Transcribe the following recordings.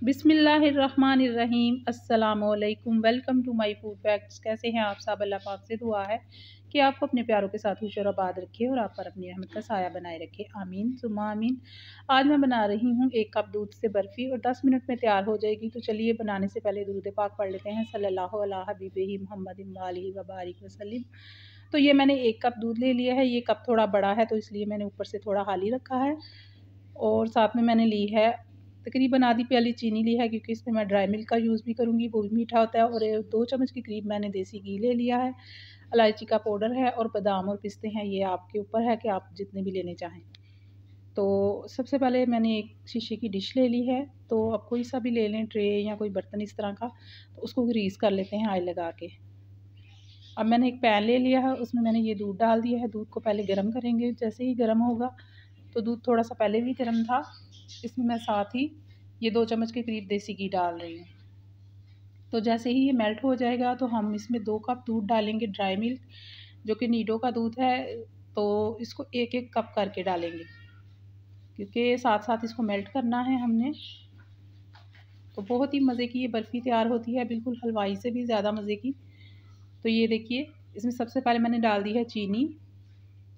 बिस्मिल्लाहिर्रहमानिर्रहीम। अस्सलामुअलैकुम। Welcome to my food facts. कैसे हैं आप सब? अल्लाह पाक से दुआ है कि आपको अपने प्यारों के साथ खुश और आबाद रखे और आप पर अपनी रहमत का साया बनाए रखे। आमीन सुम्मा आमीन। आज मैं बना रही हूँ 1 कप दूध से बर्फ़ी और 10 मिनट में तैयार हो जाएगी। तो चलिए बनाने से पहले दुरूद पाक पढ़ लेते हैं। सल्लल्लाहु अला हबीबिही मुहम्मदिन व आलिहि व बारिक वसल्लम। तो ये मैंने 1 कप दूध ले लिया है। ये कप थोड़ा बड़ा है तो इसलिए मैंने ऊपर से थोड़ा खाली रखा है। और साथ में मैंने ली है तकरीबन आधी प्याली चीनी ली है, क्योंकि इसमें मैं ड्राई मिल्क का यूज़ भी करूँगी, वो भी मीठा होता है। और 2 चम्मच के करीब मैंने देसी घी ले लिया है। इलायची का पाउडर है और बादाम और पिस्ते हैं। ये आपके ऊपर है कि आप जितने भी लेने चाहें। तो सबसे पहले मैंने एक शीशे की डिश ले ली है। तो आप कोई सा भी ले लें, ट्रे या कोई बर्तन इस तरह का, तो उसको ग्रीस कर लेते हैं ऑयल लगा के। अब मैंने एक पैन ले लिया है, उसमें मैंने ये दूध डाल दिया है। दूध को पहले गर्म करेंगे। जैसे ही गर्म होगा, तो दूध थोड़ा सा पहले भी गर्म था, इसमें मैं साथ ही ये 2 चम्मच के करीब देसी घी डाल रही हूँ। तो जैसे ही ये मेल्ट हो जाएगा, तो हम इसमें 2 कप दूध डालेंगे ड्राई मिल्क, जो कि नीडो का दूध है। तो इसको 1-1 कप करके डालेंगे, क्योंकि साथ साथ इसको मेल्ट करना है हमने। तो बहुत ही मज़े की ये बर्फ़ी तैयार होती है, बिल्कुल हलवाई से भी ज़्यादा मज़े की। तो ये देखिए, इसमें सबसे पहले मैंने डाल दी है चीनी।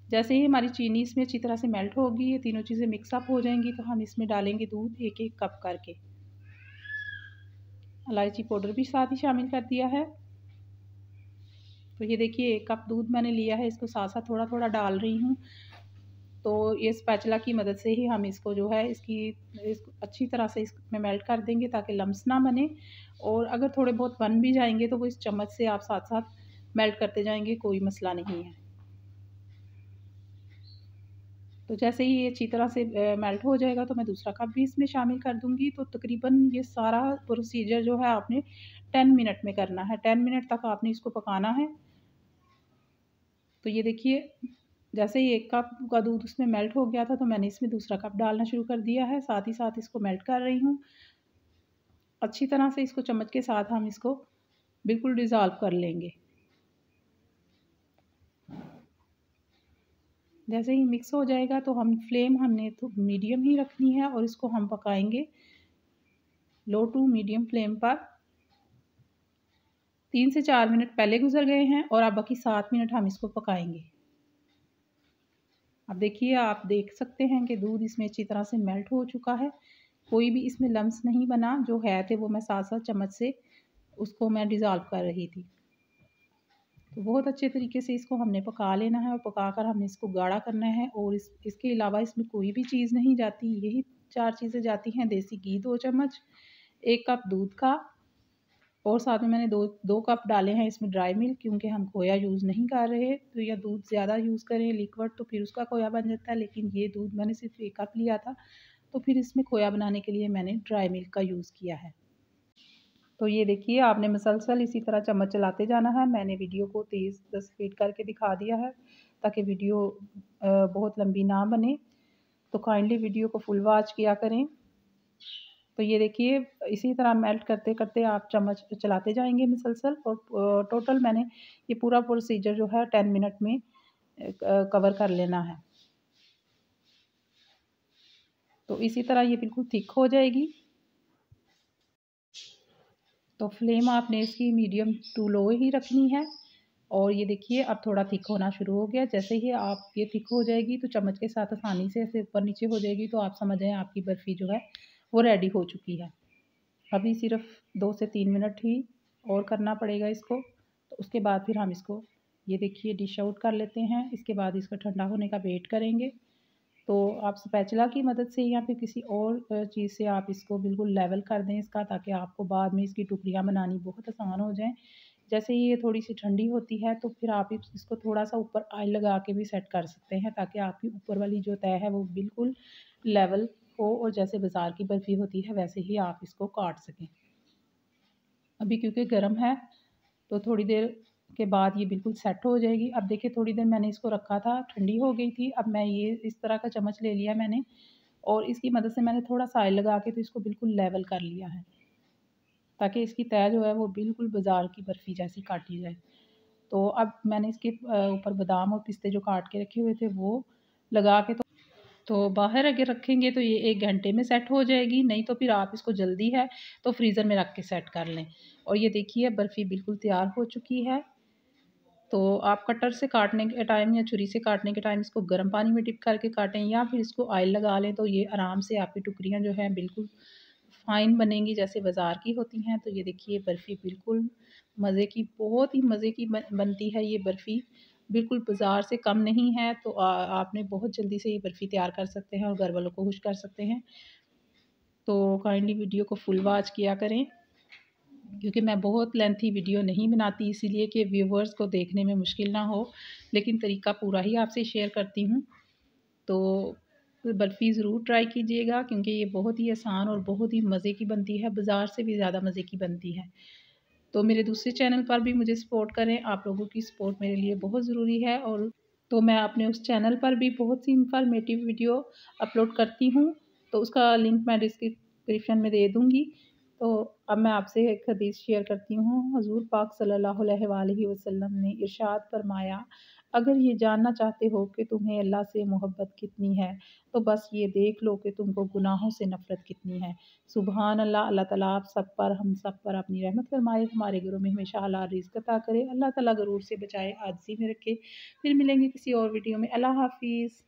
जैसे ही हमारी चीनी इसमें अच्छी तरह से मेल्ट होगी, ये तीनों चीज़ें मिक्स अप हो जाएंगी, तो हम इसमें डालेंगे दूध 1-1 कप करके। इलायची पाउडर भी साथ ही शामिल कर दिया है। तो ये देखिए 1 कप दूध मैंने लिया है, इसको साथ साथ थोड़ा थोड़ा डाल रही हूँ। तो ये स्पैचुला की मदद से ही हम इसको जो है इसको अच्छी तरह से इसमें मेल्ट कर देंगे, ताकि लम्स ना बने। और अगर थोड़े बहुत बन भी जाएंगे, तो वो इस चम्मच से आप साथ साथ मेल्ट करते जाएंगे, कोई मसला नहीं है। तो जैसे ही ये अच्छी तरह से मेल्ट हो जाएगा, तो मैं दूसरा कप भी इसमें शामिल कर दूँगी। तो तकरीबन ये सारा प्रोसीजर जो है आपने 10 मिनट में करना है। 10 मिनट तक आपने इसको पकाना है। तो ये देखिए, जैसे ही 1 कप का दूध उसमें मेल्ट हो गया था, तो मैंने इसमें दूसरा कप डालना शुरू कर दिया है। साथ ही साथ इसको मेल्ट कर रही हूँ। अच्छी तरह से इसको चम्मच के साथ हम इसको बिल्कुल डिज़ॉल्व कर लेंगे। जैसे ही मिक्स हो जाएगा, तो हमने तो मीडियम ही रखनी है और इसको हम पकाएंगे लो टू मीडियम फ्लेम पर। 3 से 4 मिनट पहले गुजर गए हैं और अब बाकी 7 मिनट हम इसको पकाएंगे। अब देखिए, आप देख सकते हैं कि दूध इसमें अच्छी तरह से मेल्ट हो चुका है। कोई भी इसमें लम्स नहीं बना। जो है थे वो मैं साथ साथ चम्मच से उसको मैं डिज़ॉल्व कर रही थी। तो बहुत अच्छे तरीके से इसको हमने पका लेना है और पकाकर हमने इसको गाढ़ा करना है। और इसके अलावा इसमें कोई भी चीज़ नहीं जाती। यही 4 चीज़ें जाती हैं। देसी घी 2 चम्मच, 1 कप दूध का, और साथ में मैंने 2 कप डाले हैं इसमें ड्राई मिल्क, क्योंकि हम खोया यूज़ नहीं कर रहे। तो या दूध ज़्यादा यूज़ करें लिक्विड, तो फिर उसका खोया बन जाता है। लेकिन ये दूध मैंने सिर्फ 1 कप लिया था, तो फिर इसमें खोया बनाने के लिए मैंने ड्राई मिल्क का यूज़ किया है। तो ये देखिए, आपने मुसलसल इसी तरह चम्मच चलाते जाना है। मैंने वीडियो को तेज़ स्पीड करके दिखा दिया है, ताकि वीडियो बहुत लंबी ना बने। तो काइंडली वीडियो को फुल वॉच किया करें। तो ये देखिए, इसी तरह मेल्ट करते करते आप चम्मच चलाते जाएंगे मुसलसल। और टोटल मैंने ये पूरा प्रोसीजर जो है 10 मिनट में कवर कर लेना है। तो इसी तरह ये बिल्कुल थिक हो जाएगी। तो फ्लेम आपने इसकी मीडियम टू लो ही रखनी है। और ये देखिए, अब थोड़ा थिक होना शुरू हो गया। जैसे ही आप ये थिक हो जाएगी, तो चम्मच के साथ आसानी से ऐसे ऊपर नीचे हो जाएगी, तो आप समझ जाएँ आपकी बर्फ़ी जो है वो रेडी हो चुकी है। अभी सिर्फ 2 से 3 मिनट ही और करना पड़ेगा इसको। तो उसके बाद फिर हम इसको ये देखिए डिश आउट कर लेते हैं। इसके बाद इसका ठंडा होने का वेट करेंगे। तो आप स्पैचुला की मदद से या फिर किसी और चीज़ से आप इसको बिल्कुल लेवल कर दें इसका, ताकि आपको बाद में इसकी टुकड़ियाँ बनानी बहुत आसान हो जाएँ। जैसे ही ये थोड़ी सी ठंडी होती है, तो फिर आप इसको थोड़ा सा ऊपर ऑयल लगा के भी सेट कर सकते हैं, ताकि आपकी ऊपर वाली जो तय है वो बिल्कुल लेवल हो, और जैसे बाज़ार की बर्फ़ी होती है वैसे ही आप इसको काट सकें। अभी क्योंकि गर्म है, तो थोड़ी देर के बाद ये बिल्कुल सेट हो जाएगी। अब देखिए, थोड़ी देर मैंने इसको रखा था, ठंडी हो गई थी। अब मैं ये इस तरह का चम्मच ले लिया मैंने, और इसकी मदद से मैंने थोड़ा सा ऑयल लगा के तो इसको बिल्कुल लेवल कर लिया है, ताकि इसकी तय जो है वो बिल्कुल बाज़ार की बर्फ़ी जैसी काटी जाए। तो अब मैंने इसके ऊपर बादाम और पिस्ते जो काट के रखे हुए थे वो लगा के, तो बाहर अगर रखेंगे तो ये 1 घंटे में सेट हो जाएगी, नहीं तो फिर आप इसको जल्दी है तो फ्रीज़र में रख के सेट कर लें। और ये देखिए बर्फ़ी बिल्कुल तैयार हो चुकी है। तो आप कटर से काटने के टाइम या छुरी से काटने के टाइम इसको गर्म पानी में डिप करके काटें या फिर इसको ऑयल लगा लें, तो ये आराम से आपकी टुकड़ियाँ जो हैं बिल्कुल फ़ाइन बनेंगी जैसे बाज़ार की होती हैं। तो ये देखिए बर्फ़ी बिल्कुल मज़े की, बहुत ही मज़े की बनती है ये बर्फ़ी, बिल्कुल बाज़ार से कम नहीं है। तो आपने बहुत जल्दी से ये बर्फ़ी तैयार कर सकते हैं और घर वालों को खुश कर सकते हैं। तो काइंडली वीडियो को फुल वॉच किया करें, क्योंकि मैं बहुत लेंथी वीडियो नहीं बनाती इसीलिए कि व्यूवर्स को देखने में मुश्किल ना हो, लेकिन तरीका पूरा ही आपसे शेयर करती हूँ। तो बर्फ़ी ज़रूर ट्राई कीजिएगा, क्योंकि ये बहुत ही आसान और बहुत ही मज़े की बनती है, बाज़ार से भी ज़्यादा मज़े की बनती है। तो मेरे दूसरे चैनल पर भी मुझे सपोर्ट करें, आप लोगों की सपोर्ट मेरे लिए बहुत ज़रूरी है। और तो मैं अपने उस चैनल पर भी बहुत सी इंफॉर्मेटिव वीडियो अपलोड करती हूँ, तो उसका लिंक मैं डिस्क्रिप्शन में दे दूँगी। तो अब मैं आपसे एक हदीस शेयर करती हूँ। हुज़ूर पाक सल्लल्लाहु अलैहि वसल्लम ने इरशाद फरमाया, अगर ये जानना चाहते हो कि तुम्हें अल्लाह से मोहब्बत कितनी है, तो बस ये देख लो कि तुमको गुनाहों से नफ़रत कितनी है। सुबहान अल्लाह, अल्लाह ताला आप सब पर, हम सब पर अपनी रहमत फरमाए, हमारे घरों में हमेशा हलाल रिज़्क अता करे। अल्लाह ताला गरूर से बचाए, आजिज़ी में रखे। फिर मिलेंगे किसी और वीडियो में। अल्लाह हाफ़िज़।